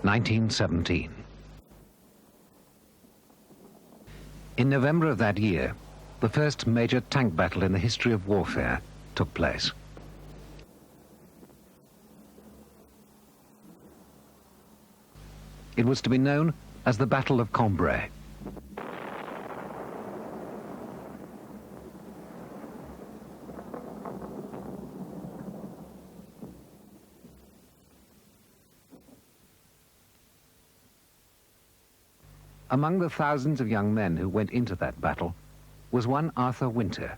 1917. In November of that year, the first major tank battle in the history of warfare took place. It was to be known as the Battle of Cambrai. Among the thousands of young men who went into that battle was one Arthur Winter,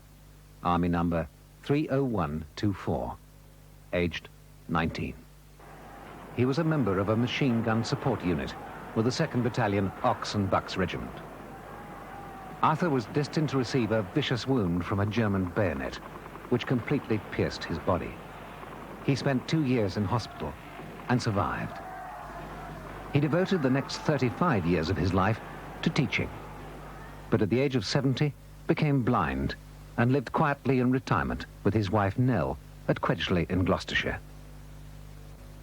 Army number 30124, aged 19. He was a member of a machine gun support unit with the 2nd Battalion Ox and Bucks Regiment. Arthur was destined to receive a vicious wound from a German bayonet, which completely pierced his body. He spent 2 years in hospital and survived. He devoted the next 35 years of his life to teaching, but at the age of 70 became blind and lived quietly in retirement with his wife Nell at Quedgeley in Gloucestershire.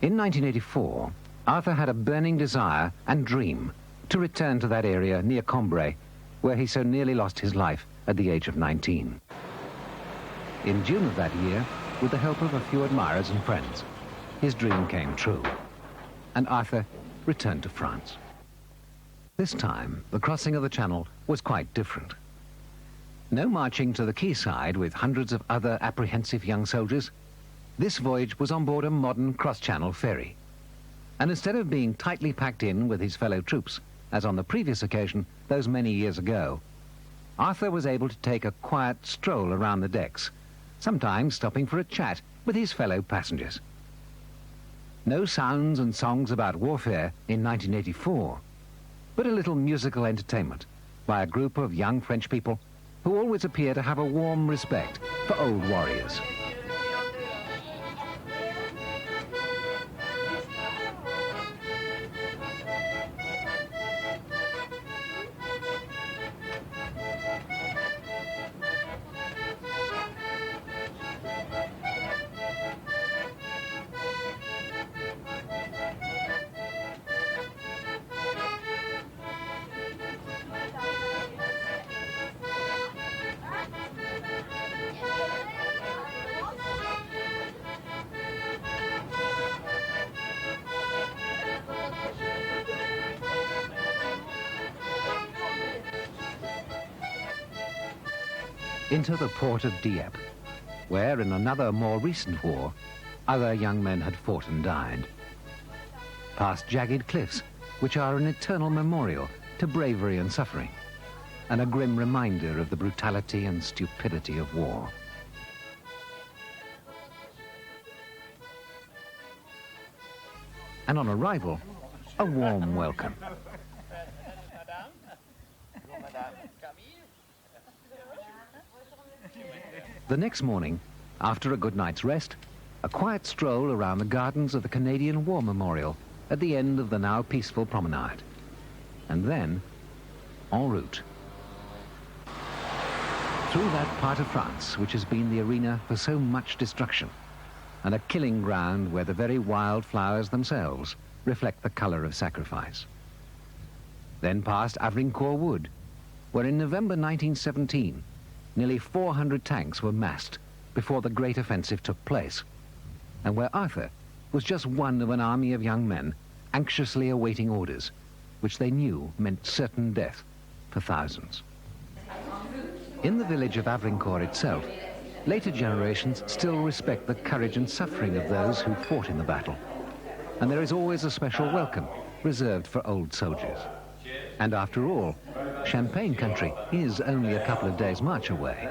In 1984, Arthur had a burning desire and dream to return to that area near Cambrai, where he so nearly lost his life at the age of 19. In June of that year, with the help of a few admirers and friends, his dream came true, and Arthur returned to France. This time, the crossing of the Channel was quite different. No marching to the quayside with hundreds of other apprehensive young soldiers. This voyage was on board a modern cross-channel ferry. And instead of being tightly packed in with his fellow troops, as on the previous occasion, those many years ago, Arthur was able to take a quiet stroll around the decks, sometimes stopping for a chat with his fellow passengers. No sounds and songs about warfare in 1984, but a little musical entertainment by a group of young French people who always appear to have a warm respect for old warriors. Into the port of Dieppe, where in another more recent war, other young men had fought and died. Past jagged cliffs, which are an eternal memorial to bravery and suffering, and a grim reminder of the brutality and stupidity of war. And on arrival, a warm welcome. The next morning, after a good night's rest, a quiet stroll around the gardens of the Canadian War Memorial at the end of the now peaceful promenade. And then, en route. Through that part of France which has been the arena for so much destruction, and a killing ground where the very wildflowers themselves reflect the colour of sacrifice. Then past Avrincourt Wood, where in November 1917, nearly 400 tanks were massed before the great offensive took place, and where Arthur was just one of an army of young men anxiously awaiting orders, which they knew meant certain death for thousands. In the village of Avrincourt itself, later generations still respect the courage and suffering of those who fought in the battle, and there is always a special welcome reserved for old soldiers. And after all, Champagne country is only a couple of days' march away.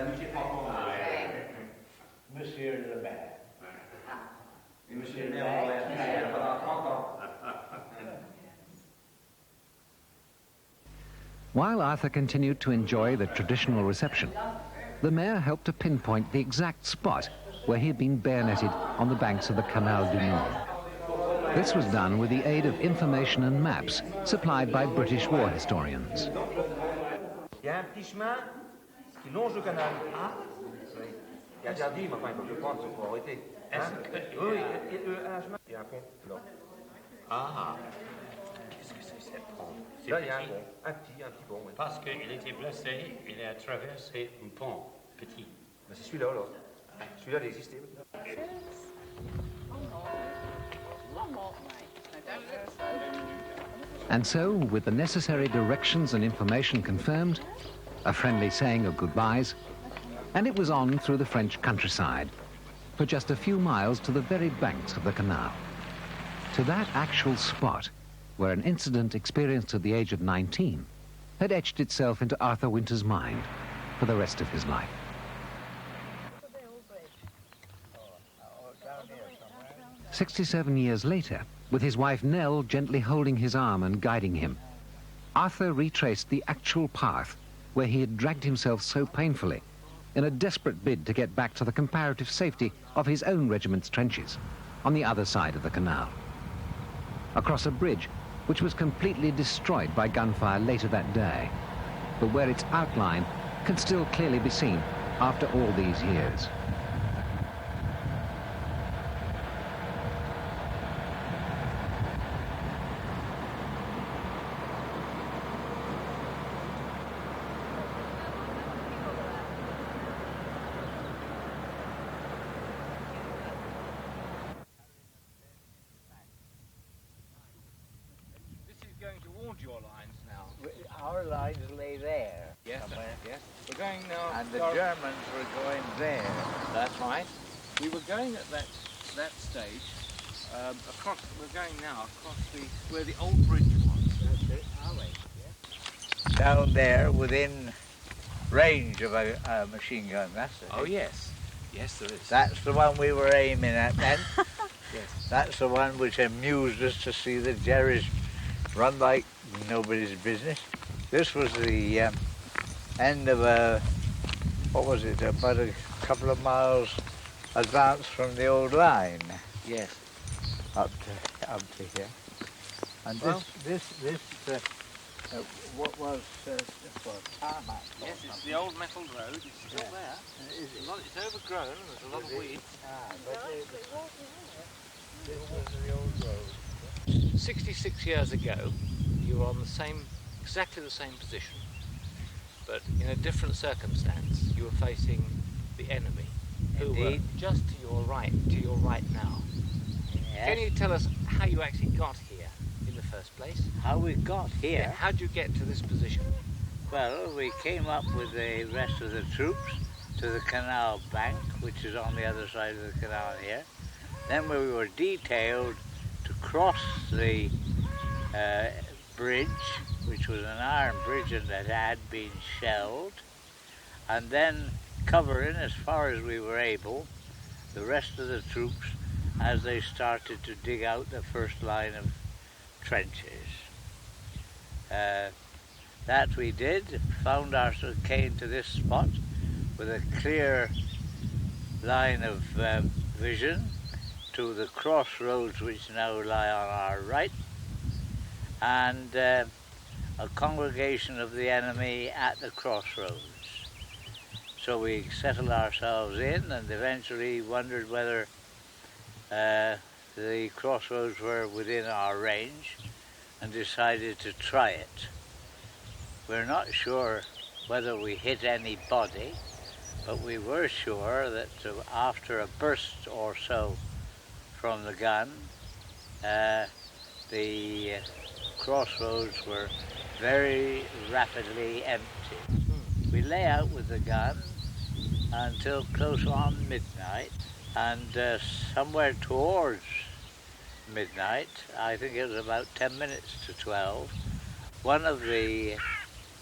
While Arthur continued to enjoy the traditional reception, the mayor helped to pinpoint the exact spot where he had been bayoneted on the banks of the Canal du Nord. This was done with the aid of information and maps supplied by British war historians. Il y a un petit chemin qui longe le canal. Ah, oui. Il y a déjà dit, mais enfin, il faut que je prenne, il faut arrêter. Hein? Oui, un chemin. Il y a un pont, là. Ah. cette pont. C'est Là, il y a un petit. pont, un petit pont, oui. Parce qu'il était blessé, il a traversé un pont petit. Mais c'est celui-là, alors. Celui-là, il existait. And so, with the necessary directions and information confirmed, a friendly saying of goodbyes, and it was on through the French countryside, for just a few miles to the very banks of the canal, to that actual spot where an incident experienced at the age of 19 had etched itself into Arthur Winter's mind for the rest of his life. 67 years later, with his wife Nell gently holding his arm and guiding him, Arthur retraced the actual path where he had dragged himself so painfully in a desperate bid to get back to the comparative safety of his own regiment's trenches on the other side of the canal. Across a bridge which was completely destroyed by gunfire later that day, but where its outline can still clearly be seen after all these years. Your lines now. Our lines lay there. Yes, somewhere. yes. We're going now. And the Germans were going there. That's right. We were going at that stage across. We're going now across where the old bridge was. That's it, are we? Yeah. Down there, within range of a machine gun. That's it. Oh yes, yes there is. That's the one we were aiming at then. Yes. That's the one which amused us to see the Jerry's run like nobody's business. This was the end of about a couple of miles advance from the old line. Yes. Up to here. And Well, this what was tarmac. Yes, it's the old metal road. It's still there. It's overgrown. There's a lot of weeds. This was the old road. 66 years ago, you were on exactly the same position, but in a different circumstance. You were facing the enemy, who were Indeed. just to your right now. Yes. Can you tell us how you actually got here in the first place? How we got here? How did you get to this position? Well, we came up with the rest of the troops to the canal bank, which is on the other side of the canal here. Then we were detailed to cross the bridge, which was an iron bridge and that had been shelled, and then covering as far as we were able the rest of the troops as they started to dig out the first line of trenches. That we did, came to this spot with a clear line of vision to the crossroads which now lie on our right, and a congregation of the enemy at the crossroads. So we settled ourselves in and eventually wondered whether the crossroads were within our range and decided to try it. We're not sure whether we hit anybody, but we were sure that after a burst or so from the gun, the crossroads were very rapidly empty. We lay out with the gun until close on midnight, and somewhere towards midnight, I think it was about 10 minutes to 12, one of the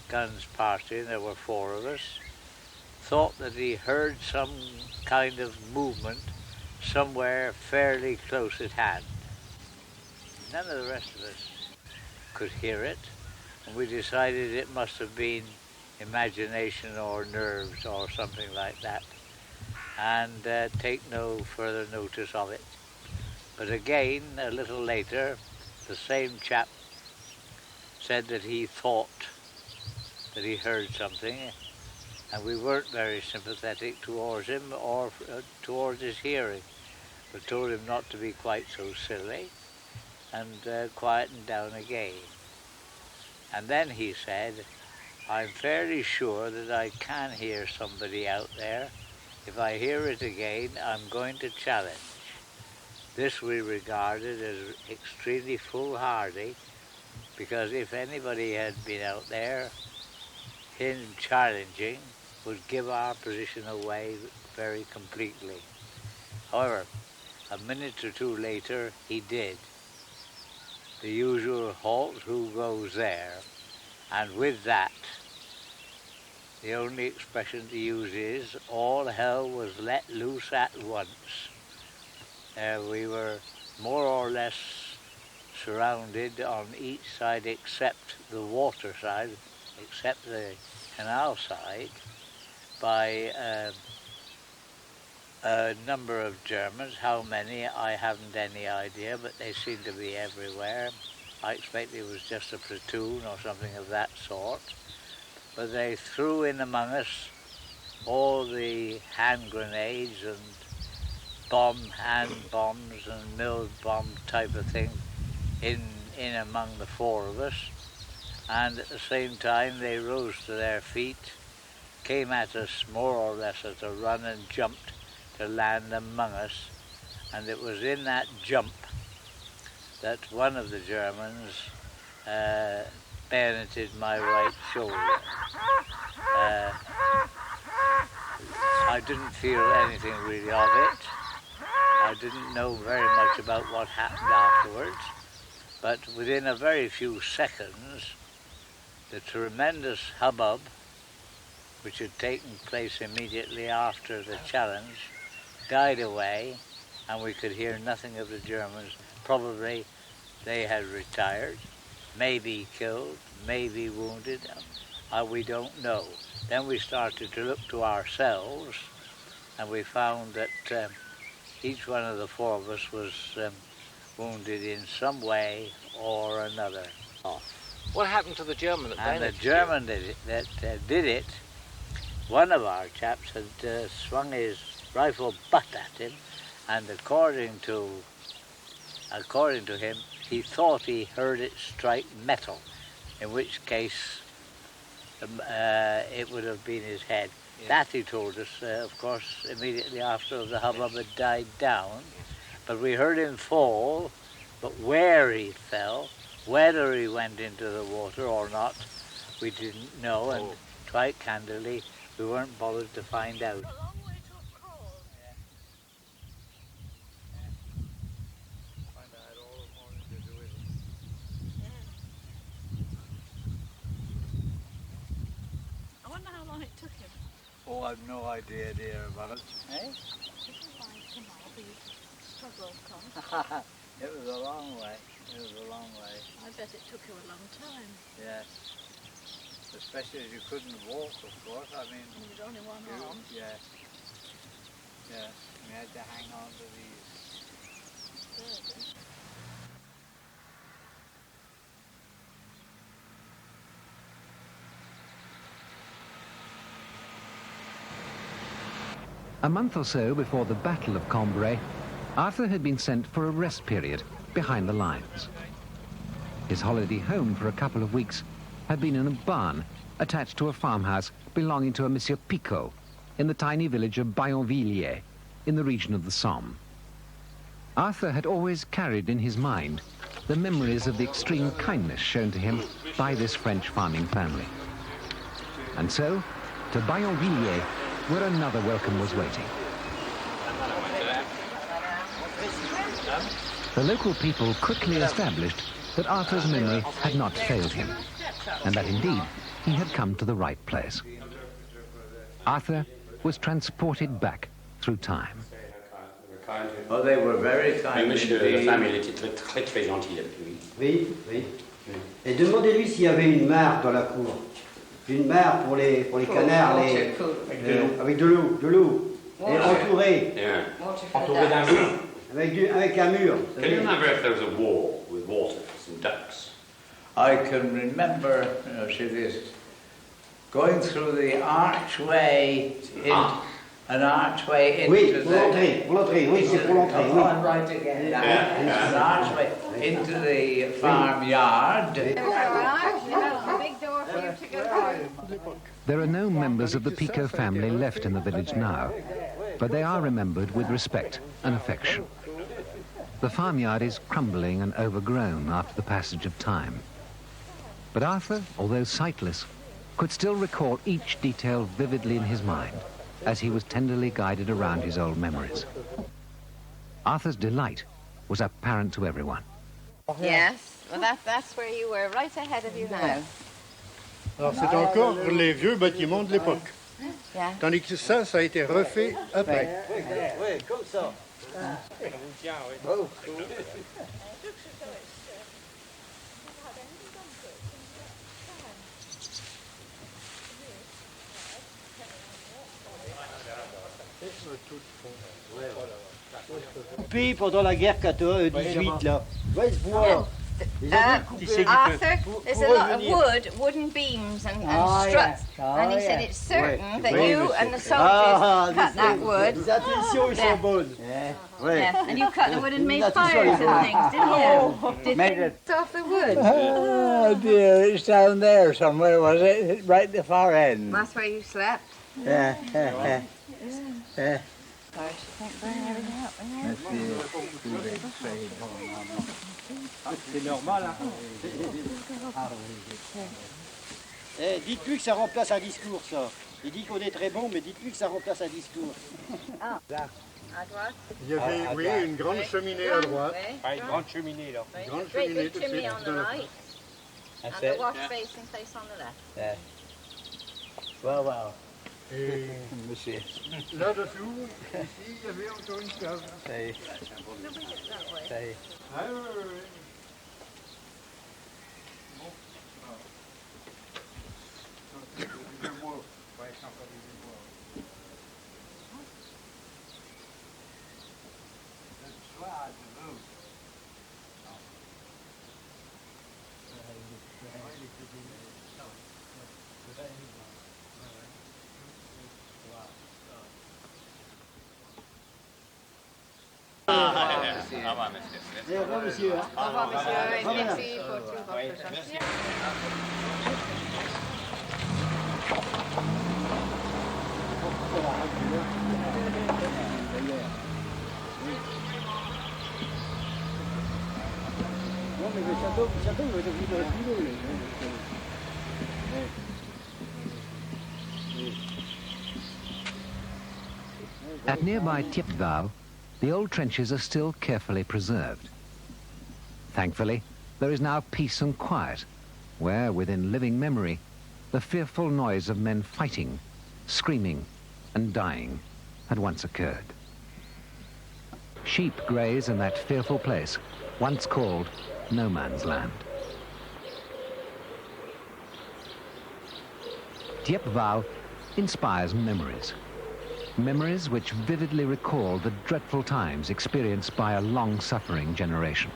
gun's party, there were 4 of us, thought that he heard some kind of movement somewhere fairly close at hand. None of the rest of us could hear it, and we decided it must have been imagination or nerves or something like that, and take no further notice of it. But again, a little later, the same chap said that he thought that he heard something, and we weren't very sympathetic towards him or towards his hearing, but told him not to be quite so silly and quietened down again. And then he said, I'm fairly sure that I can hear somebody out there. If I hear it again, I'm going to challenge. This we regarded as extremely foolhardy, because if anybody had been out there, him challenging would give our position away very completely. However, a minute or two later, he did. The usual halt, who goes there? And with that, the only expression to use is, all hell was let loose at once. We were more or less surrounded on each side except the water side, except the canal side, by a number of Germans. How many, I haven't any idea, but they seem to be everywhere. I expect it was just a platoon or something of that sort. But they threw in among us all the hand grenades and hand bombs and mill bomb type of thing in among the four of us. And at the same time they rose to their feet, came at us more or less at a run and jumped to land among us. And it was in that jump that one of the Germans bayoneted my right shoulder. I didn't feel anything really of it. I didn't know very much about what happened afterwards, but within a very few seconds, the tremendous hubbub, which had taken place immediately after the challenge, died away, and we could hear nothing of the Germans. Probably they had retired, maybe killed, maybe wounded, we don't know. Then we started to look to ourselves, and we found that each one of the four of us was wounded in some way or another. What happened to the German that And the German that did it, one of our chaps had swung his rifle butt at him, and according to him, he thought he heard it strike metal, in which case it would have been his head. Yeah. That he told us, of course, immediately after the hubbub had died down. But we heard him fall, but where he fell, whether he went into the water or not, we didn't know, and quite candidly, we weren't bothered to find out. Oh, I've no idea, dear, about it. Eh? It was a long way. It was a long way. I bet it took you a long time. Yes. Especially as you couldn't walk, of course. I mean, there's only one arm. Yes. Yes. We had to hang on to these. Good. A month or so before the Battle of Cambrai, Arthur had been sent for a rest period behind the lines. His holiday home for a couple of weeks had been in a barn attached to a farmhouse belonging to a Monsieur Picot in the tiny village of Bayonvilliers in the region of the Somme. Arthur had always carried in his mind the memories of the extreme kindness shown to him by this French farming family. And so, to Bayonvilliers, where another welcome was waiting. The local people quickly established that Arthur's memory had not failed him, and that indeed he had come to the right place. Arthur was transported back through time. Oh, they were very kind. Monsieur, la femme, elle était très, très, très gentille avec lui. Oui, oui. Et demandez-lui s'il y avait une mare dans la cour. Une mare pour les canards, avec de l'eau, et entouré. Yeah. Entouré d'un mur. Avec un mur. Can you remember if there was a wall with water for some ducks? I can remember, see this, going through the archway, an archway into oui, pour l'entrée, oui, c'est pour l'entrée. Oui. Right again. An archway into the farmyard. There are no members of the Picot family left in the village now, but they are remembered with respect and affection. The farmyard is crumbling and overgrown after the passage of time. But Arthur, although sightless, could still recall each detail vividly in his mind as he was tenderly guided around his old memories. Arthur's delight was apparent to everyone. Yes, well that's where you were, right ahead of you now. Alors c'est encore les vieux bâtiments de l'époque. Yeah. Tandis que ça a été refait après. Oui, comme ça. Puis pendant la guerre 14-18 là, ouais, ce bois. Arthur, there's a lot of wood, wooden beams and struts, and he said it's certain that you and the soldiers cut that wood. Les intentions sont bonnes. Yeah. And you cut the wood and made fires and things, didn't you? Did you off the wood? Oh dear, it's down there somewhere, was it? Right at the far end. That's where you slept. Yeah. Gosh, you can't burn everything up, C'est normal, hein. Dites-lui que ça remplace un discours, ça. Il dit qu'on est très bon, mais dites-lui que ça remplace un discours. À droite? Il y avait, oui, une grande cheminée à droite. Une grande cheminée, là. Une grande Great cheminée big tout de chimney suite. on the right, and the wash basin face on the left. Well. Et Monsieur. là-dessous, ici, il y avait encore une cave. Say. Ah, oui. Au revoir, monsieur. Au revoir, monsieur. Au revoir, monsieur, et merci pour tout votre gentillesse. Non, mais le château va devenir un boulot. At nearby Thiepval, the old trenches are still carefully preserved. Thankfully, there is now peace and quiet, where, within living memory, the fearful noise of men fighting, screaming, and dying had once occurred. Sheep graze in that fearful place, once called No Man's Land. Thiepval inspires memories. Memories which vividly recall the dreadful times experienced by a long-suffering generation.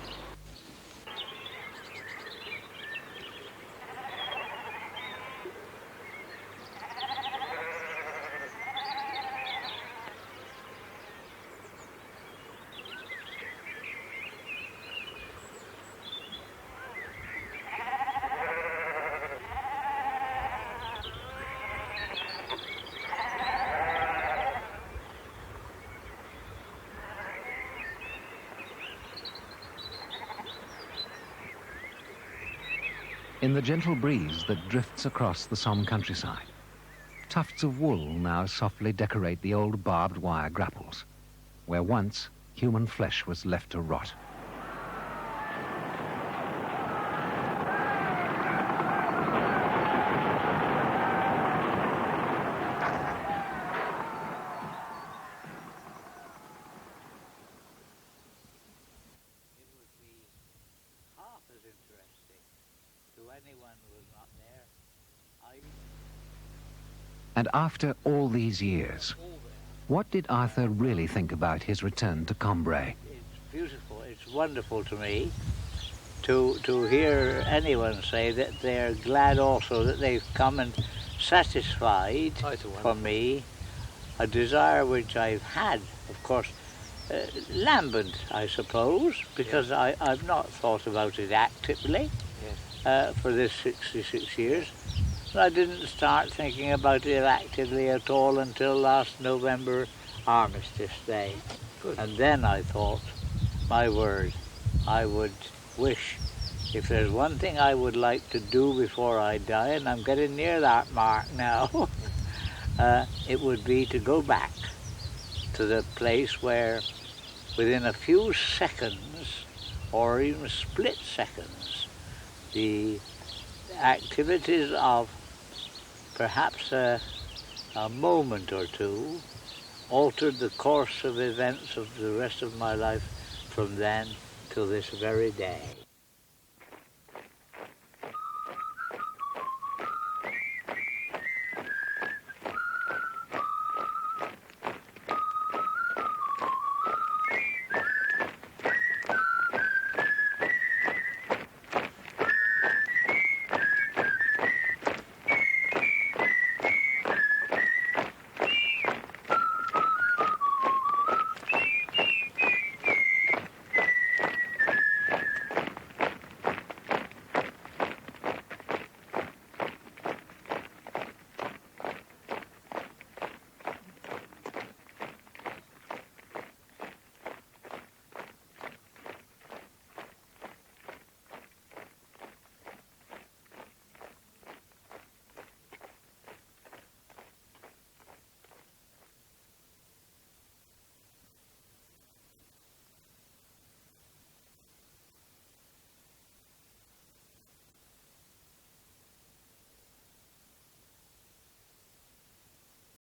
In the gentle breeze that drifts across the Somme countryside, tufts of wool now softly decorate the old barbed wire grapples, where once human flesh was left to rot. And after all these years, what did Arthur really think about his return to Cambrai? It's beautiful, it's wonderful to me to hear anyone say that they're glad also that they've come and satisfied for me a desire which I've had, of course, lambent, I suppose, because I've not thought about it actively for this 66 years. I didn't start thinking about it actively at all until last November, Armistice Day. Good. And then I thought, my word, I would wish, if there's one thing I would like to do before I die, and I'm getting near that mark now, it would be to go back to the place where within a few seconds, or even split seconds, the activities of perhaps a moment or two altered the course of events of the rest of my life from then till this very day.